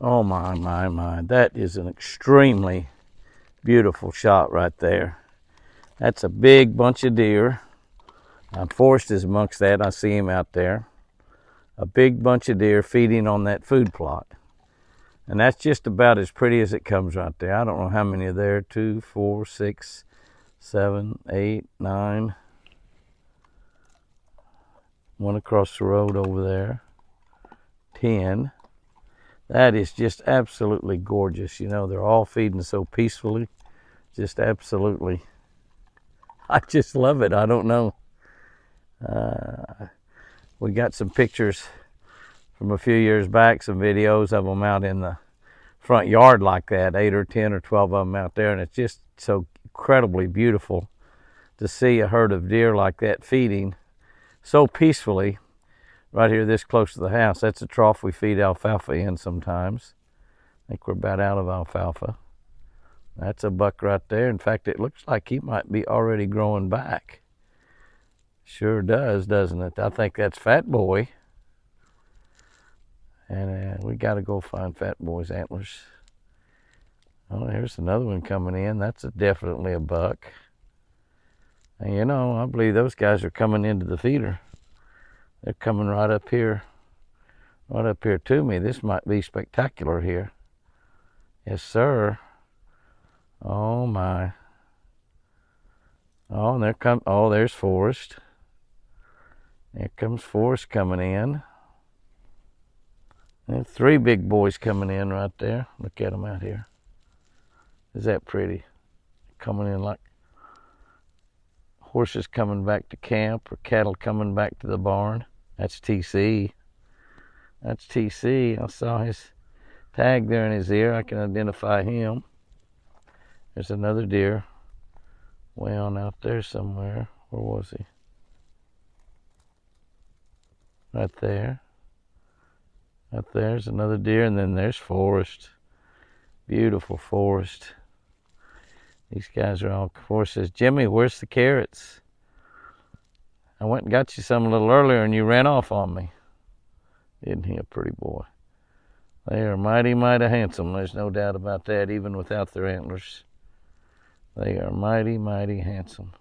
Oh my. That is an extremely beautiful shot right there. That's a big bunch of deer. Forrest is amongst that. I see him out there. A big bunch of deer feeding on that food plot. And that's just about as pretty as it comes right there. I don't know how many are there. 2, 4, 6, 7, 8, 9. One across the road over there. 10. That is just absolutely gorgeous. You know, they're all feeding so peacefully. Just absolutely. I just love it. I don't know. We got some pictures from a few years back, some videos of them out in the front yard like that, 8 or 10 or 12 of them out there, and it's just so incredibly beautiful to see a herd of deer like that feeding so peacefully right here this close to the house. That's a trough we feed alfalfa in sometimes. I think we're about out of alfalfa. That's a buck right there. In fact, it looks like he might be already growing back. Sure does, doesn't it? I think that's Fat Boy. And we got to go find Fat Boy's antlers. Oh, here's another one coming in. That's definitely a buck. And you know, I believe those guys are coming into the feeder. They're coming right up here to me. This might be spectacular here. Yes, sir. Oh my. Oh, and there's Forrest. There comes Forrest coming in. There's 3 big boys coming in right there. Look at them out here. Is that pretty? Coming in like horses coming back to camp or cattle coming back to the barn. That's TC. That's TC. I saw his tag there in his ear. I can identify him. There's another deer way on out there somewhere. Where was he? Right there. Right there's another deer, and then there's Forrest. Beautiful Forrest. These guys are all. Forrest says, Jimmy, where's the carrots? I went and got you some a little earlier, and you ran off on me. Isn't he a pretty boy? They are mighty, mighty handsome. There's no doubt about that, even without their antlers. They are mighty, mighty handsome.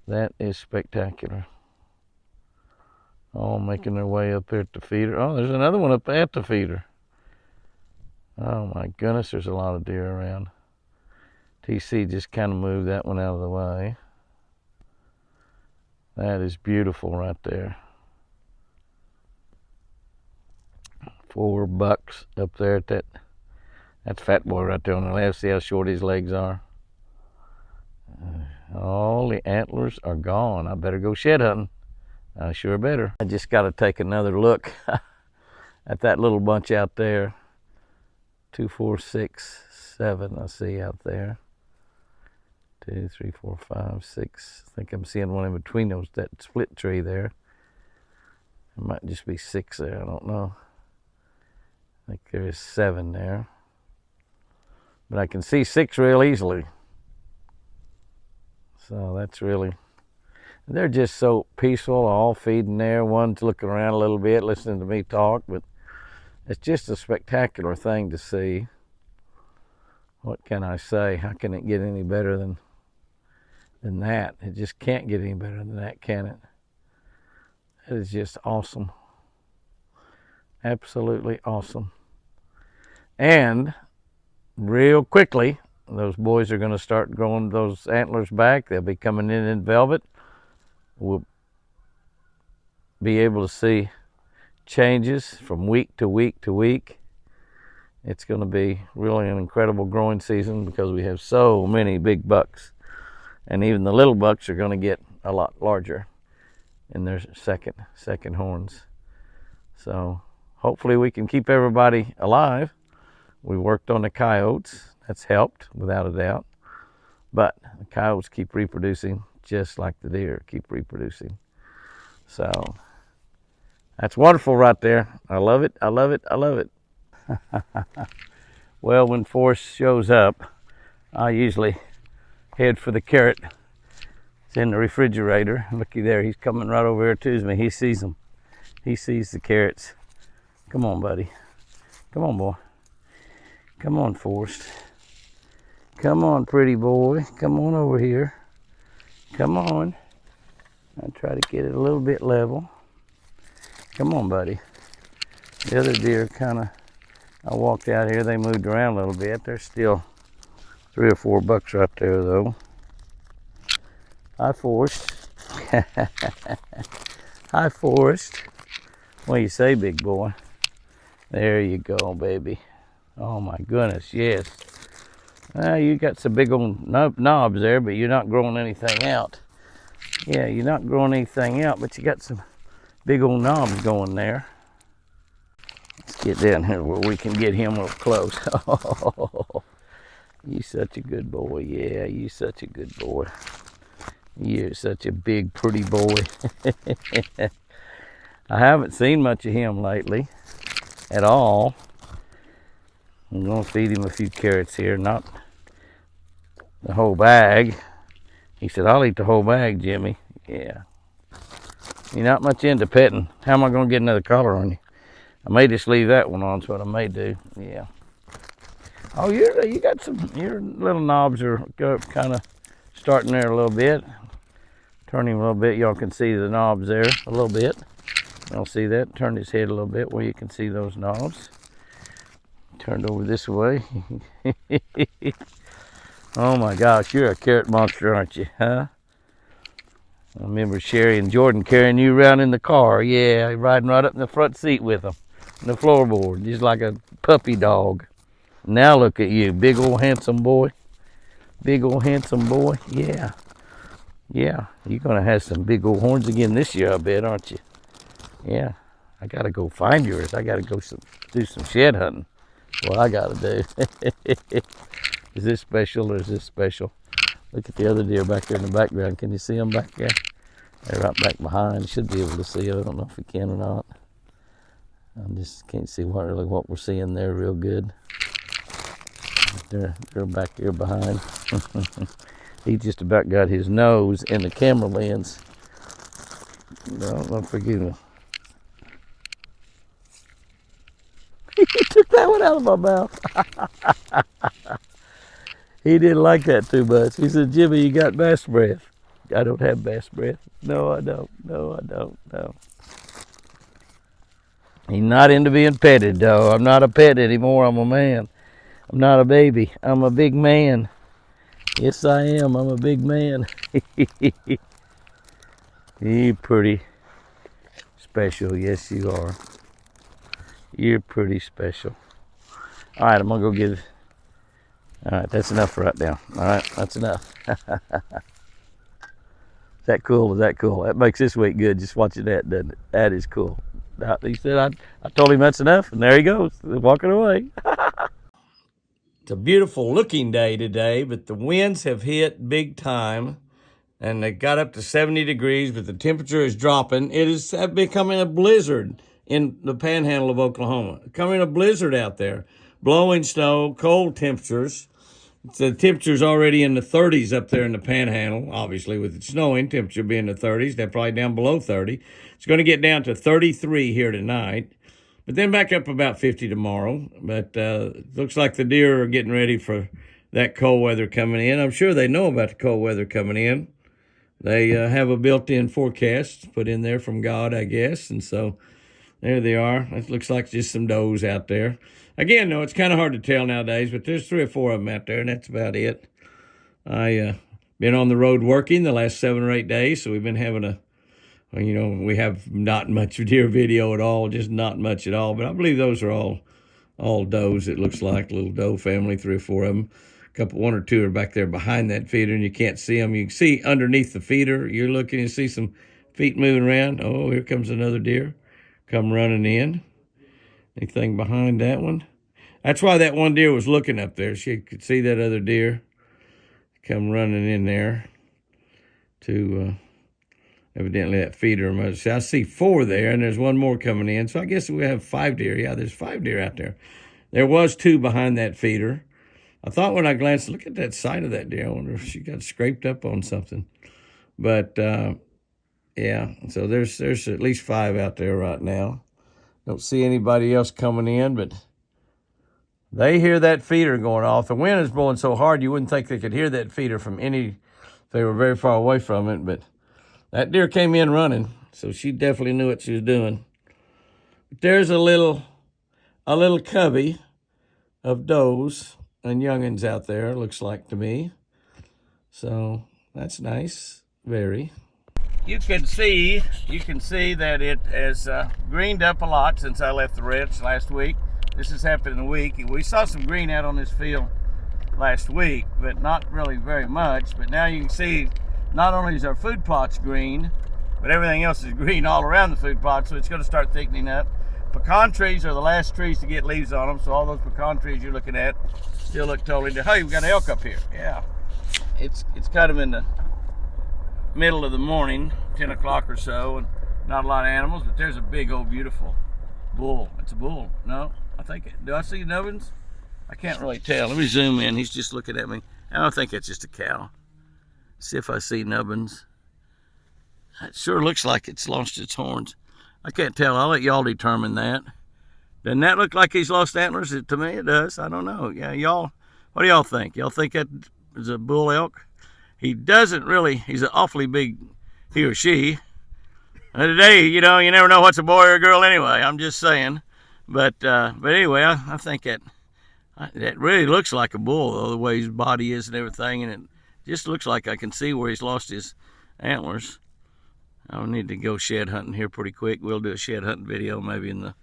That is spectacular. All making their way up here at the feeder. Oh, there's another one up at the feeder. Oh my goodness, there's a lot of deer around. TC just kind of moved that one out of the way. That is beautiful right there. 4 bucks up there at that. That's Fat Boy right there on the left. See how short his legs are? All the antlers are gone. I better go shed hunting. I sure better. I just got to take another look at that little bunch out there. 2, 4, 6, 7 I see out there. 2, 3, 4, 5, 6. I think I'm seeing one in between those, that split tree there. It might just be 6 there. I don't know. I think there is 7 there. But I can see 6 real easily. So that's really... They're just so peaceful, all feeding there. One's looking around a little bit, listening to me talk, but it's just a spectacular thing to see. What can I say? How can it get any better than that? It just can't get any better than that, can it? It is just awesome. Absolutely awesome. And real quickly, those boys are going to start growing those antlers back. They'll be coming in velvet. We'll be able to see changes from week to week to week. It's going to be really an incredible growing season because we have so many big bucks. And even the little bucks are going to get a lot larger in their second horns. So hopefully we can keep everybody alive. We worked on the coyotes. That's helped without a doubt. But the coyotes keep reproducing just like the deer keep reproducing. So that's wonderful right there. I love it. I love it. I love it. Well, when Forrest shows up, I usually head for the carrot. It's in the refrigerator. Looky there. He's coming right over here to me. He sees them. He sees the carrots. Come on, buddy. Come on, boy. Come on, Forrest. Come on, pretty boy. Come on over here. Come on. I'll try to get it a little bit level. Come on, buddy. The other deer kind of, I walked out here, they moved around a little bit. There's still 3 or 4 bucks right there, though. Hi, Forrest. Hi, Forrest. What do you say, big boy? There you go, baby. Oh, my goodness, yes. You got some big old knobs there, but you're not growing anything out. Yeah, you're not growing anything out, but you got some big old knobs going there. Let's get down here where we can get him up close. Oh, you such a good boy. Yeah, you such a good boy. You're such a big, pretty boy. I haven't seen much of him lately at all. I'm going to feed him a few carrots here, not the whole bag. He said, I'll eat the whole bag, Jimmy. Yeah. You're not much into petting. How am I going to get another collar on you? I may just leave that one on, is what I may do. Yeah. Oh, you got some, your little knobs are kind of starting there a little bit. Turn him a little bit. Y'all can see the knobs there a little bit. Y'all see that? Turn his head a little bit where you can see those knobs. Turned over this way. Oh my gosh, you're a carrot monster, aren't you, huh? I remember Sherry and Jordan carrying you around in the car. Yeah, riding right up in the front seat with them. In the floorboard, just like a puppy dog. Now look at you, big old handsome boy. Big old handsome boy, yeah. Yeah, you're gonna have some big old horns again this year, I bet, aren't you? Yeah, I gotta go find yours. I gotta go do some shed hunting. What I gotta do. Is this special or is this special? Look at the other deer back there in the background. Can you see them back there? They're right back behind. You should be able to see them. I don't know if we can or not. I just can't see what we're seeing there real good. They're back there behind. He just about got his nose in the camera lens. Don't forgive me. He took that one out of my mouth. He didn't like that too much. He said, Jimmy, you got bass breath. I don't have bass breath. No, I don't. No, I don't. No. He's not into being petted, though. I'm not a pet anymore. I'm a man. I'm not a baby. I'm a big man. Yes, I am. I'm a big man. You're pretty special. Yes, you are. You're pretty special. All right, I'm going to go get it. All right, that's enough right now. All right, that's enough. Is that cool? Is that cool? That makes this week good, just watching that, doesn't it? That is cool. He said, I told him that's enough, and there he goes, walking away. It's a beautiful looking day today, but the winds have hit big time, and they got up to 70 degrees, but the temperature is dropping. It is becoming a blizzard in the panhandle of Oklahoma. Coming a blizzard out there. Blowing snow, cold temperatures. The temperature's already in the 30s up there in the panhandle. Obviously, with it snowing, temperature being in the 30s. They're probably down below 30. It's going to get down to 33 here tonight, but then back up about 50 tomorrow. But looks like the deer are getting ready for that cold weather coming in. I'm sure they know about the cold weather coming in. They have a built-in forecast put in there from God, I guess, and so there they are. It looks like just some does out there. Again, though, it's kind of hard to tell nowadays, but there's 3 or 4 of them out there, and that's about it. I been on the road working the last 7 or 8 days, so we've been having we have not much deer video at all, just not much at all. But I believe those are all does. It looks like little doe family, 3 or 4 of them. One or two are back there behind that feeder, and you can't see them. You can see underneath the feeder. You're looking, you see some feet moving around. Oh, here comes another deer, come running in. Anything behind that one? That's why that one deer was looking up there. She could see that other deer come running in there to evidently that feeder. I see 4 there, and there's one more coming in. So I guess we have 5 deer. Yeah, there's 5 deer out there. There was 2 behind that feeder. I thought when I glanced, look at that side of that deer. I wonder if she got scraped up on something. But, yeah, so there's at least 5 out there right now. Don't see anybody else coming in, but They hear that feeder going off. The wind is blowing so hard you wouldn't think they could hear that feeder from if they were very far away from it. But that deer came in running, so she definitely knew what she was doing. There's a little covey of does and youngins out there, looks like to me. So that's nice, very. You can see that it has greened up a lot since I left the ranch last week. This has happened in a week. We saw some green out on this field last week, but not really very much. But now you can see not only is our food plots green, but everything else is green all around the food plot, so it's going to start thickening up. Pecan trees are the last trees to get leaves on them, so all those pecan trees you're looking at still look totally different. Hey, we got an elk up here. Yeah, it's kind of in the middle of the morning, 10 o'clock or so, and not a lot of animals, but there's a big old beautiful bull. It's a bull. No, I think, do I see nubbins? I can't really tell. Let me zoom in. He's just looking at me. I don't think it's just a cow. See if I see nubbins. It sure looks like it's lost its horns. I can't tell. I'll let y'all determine that. Doesn't that look like he's lost antlers? To me, it does. I don't know. Yeah, y'all, what do y'all think? Y'all think that is a bull elk? He doesn't really. He's an awfully big, he or she. Today, you know, you never know what's a boy or a girl anyway. I'm just saying. But anyway, I think that really looks like a bull, though, the way his body is and everything, and it just looks like I can see where he's lost his antlers. I'll need to go shed hunting here pretty quick. We'll do a shed hunting video maybe in the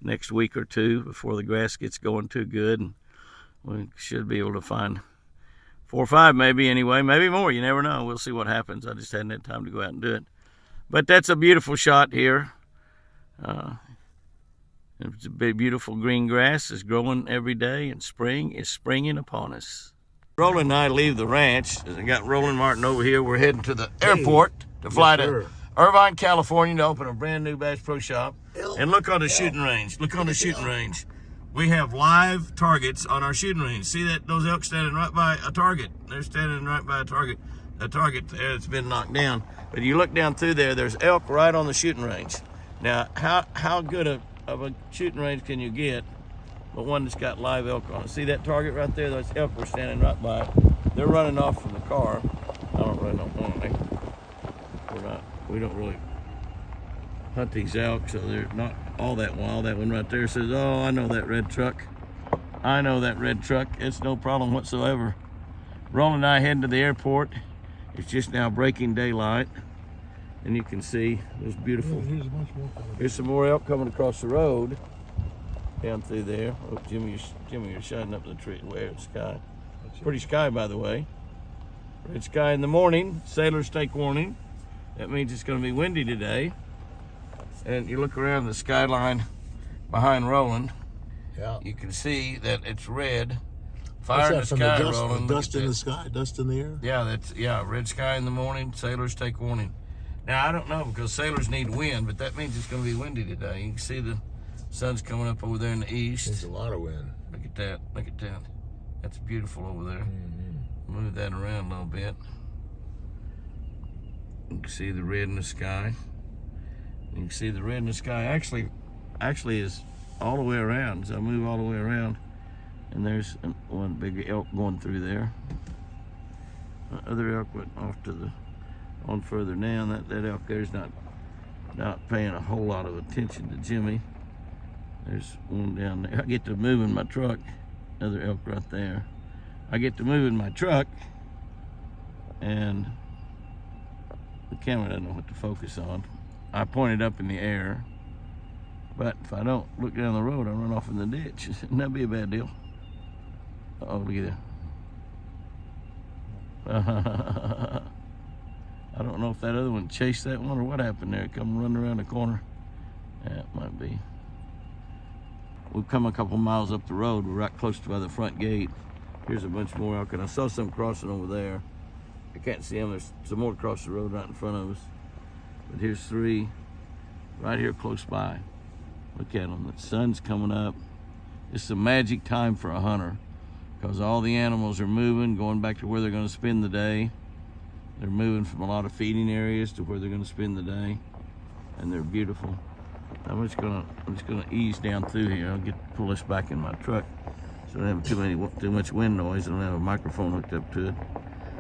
next week or two before the grass gets going too good, and we should be able to find 4 or 5 maybe anyway, maybe more. You never know. We'll see what happens. I just hadn't had time to go out and do it. But that's a beautiful shot here. It's a big, beautiful green grass is growing every day, and spring is springing upon us. Roland and I leave the ranch. I got Roland Martin over here. We're heading to the airport to fly to Irvine, California to open a brand new Bass Pro Shop. And look on the shooting range. Look on the shooting range. We have live targets on our shooting range. See that? Those elk standing right by a target. They're standing right by a target there that's been knocked down. But you look down through there, there's elk right on the shooting range. Now, how good of a shooting range can you get, but one that's got live elk on it? See that target right there? Those elk were standing right by it. They're running off from the car. I don't really know why. We don't really hunt these elk, so they're not all that wild. That one right there says, oh, I know that red truck. I know that red truck. It's no problem whatsoever. Roland and I heading to the airport. It's just now breaking daylight, and you can see there's beautiful. Here's some more elk coming across the road down through there. Oh, Jimmy, you're shining up the tree. Where it's sky. Pretty sky, by the way. Red sky in the morning. Sailors take warning. That means it's going to be windy today. And you look around the skyline behind Roland. Yeah. You can see that it's red. Fire in the sky, Roland. Dust in the sky, dust in the air. Yeah, red sky in the morning. Sailors take warning. Now I don't know, because sailors need wind, but that means it's going to be windy today. You can see the sun's coming up over there in the east. There's a lot of wind. Look at that. Look at that. That's beautiful over there. Move that around a little bit. You can see the red in the sky. You can see the red in the sky actually is all the way around. So I move all the way around, and there's one big elk going through there. Other elk went off to the on further down. That elk there's not paying a whole lot of attention to Jimmy. There's one down there. I get to move in my truck. Another elk right there. I get to move in my truck, and the camera doesn't know what to focus on. I point it up in the air, but if I don't look down the road, I run off in the ditch. Wouldn't that be a bad deal? Uh-oh, look at that. I don't know if that other one chased that one or what happened there. Come running around the corner. Yeah, it might be. We've come a couple miles up the road. We're right close to by the front gate. Here's a bunch more elk, and I saw some crossing over there. I can't see them. There's some more across the road right in front of us. But here's 3 right here close by. Look at them. The sun's coming up. It's a magic time for a hunter, because all the animals are moving, going back to where they're going to spend the day. They're moving from a lot of feeding areas to where they're going to spend the day, and they're beautiful. I'm just gonna ease down through here. I'll pull this back in my truck so I don't have too much wind noise. I don't have a microphone hooked up to it.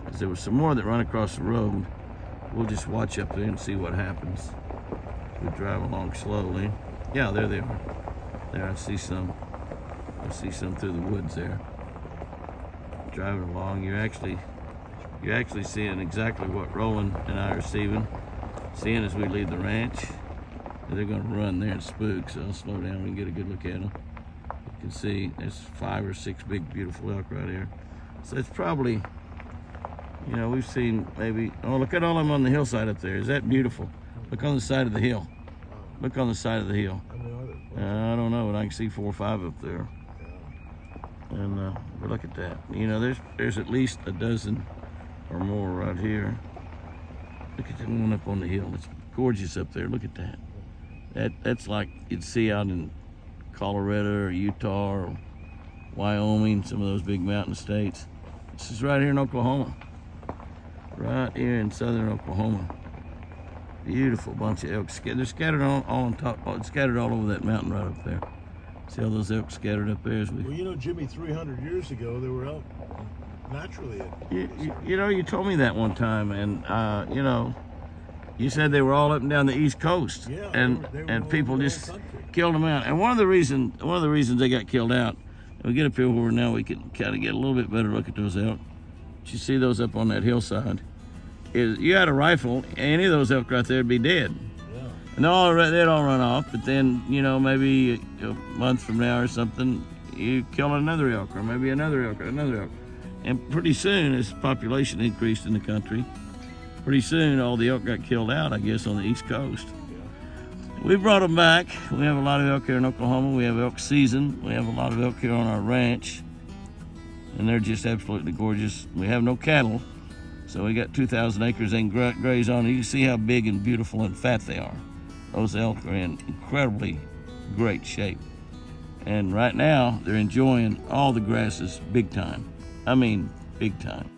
Because there was some more that run across the road. We'll just watch up there and see what happens. We drive along slowly. Yeah, there they are. There, I see some. I see some through the woods there. Driving along, you're actually seeing exactly what Roland and I are seeing as we leave the ranch. And they're going to run there and spook, so I'll slow down and get a good look at them. You can see there's 5 or 6 big, beautiful elk right here. So it's probably, you know, we've seen maybe, oh, look at all of them on the hillside up there. Is that beautiful? Look on the side of the hill. Look on the side of the hill. I don't know, but I can see 4 or 5 up there. And but look at that. You know, there's at least a dozen or more right here. Look at that one up on the hill. It's gorgeous up there. Look at that. That's like you'd see out in Colorado or Utah or Wyoming, some of those big mountain states. This is right here in Oklahoma. Right here in southern Oklahoma. Beautiful bunch of elk. They're scattered all on top, scattered all over that mountain right up there. See all those elk scattered up there? Well, you know, Jimmy, 300 years ago, there were elk naturally. You know, you told me that one time, and you know, you said they were all up and down the East Coast, Yeah, and they were and all people over the just whole country. killed them out. And one of the reasons they got killed out, and we get up here where now we can kind of get a little bit better look at those elk. You see those up on that hillside. Is you had a rifle, any of those elk right there would be dead. Yeah. And they'd all run off, but then, you know, maybe a month from now or something, you kill another elk, or maybe another elk, or another elk. And pretty soon, as population increased in the country, pretty soon all the elk got killed out, I guess, on the East Coast. We brought them back. We have a lot of elk here in Oklahoma. We have elk season. We have a lot of elk here on our ranch. And they're just absolutely gorgeous. We have no cattle, so we got 2,000 acres they can graze on. You can see how big and beautiful and fat they are. Those elk are in incredibly great shape. And right now, they're enjoying all the grasses big time. I mean, big time.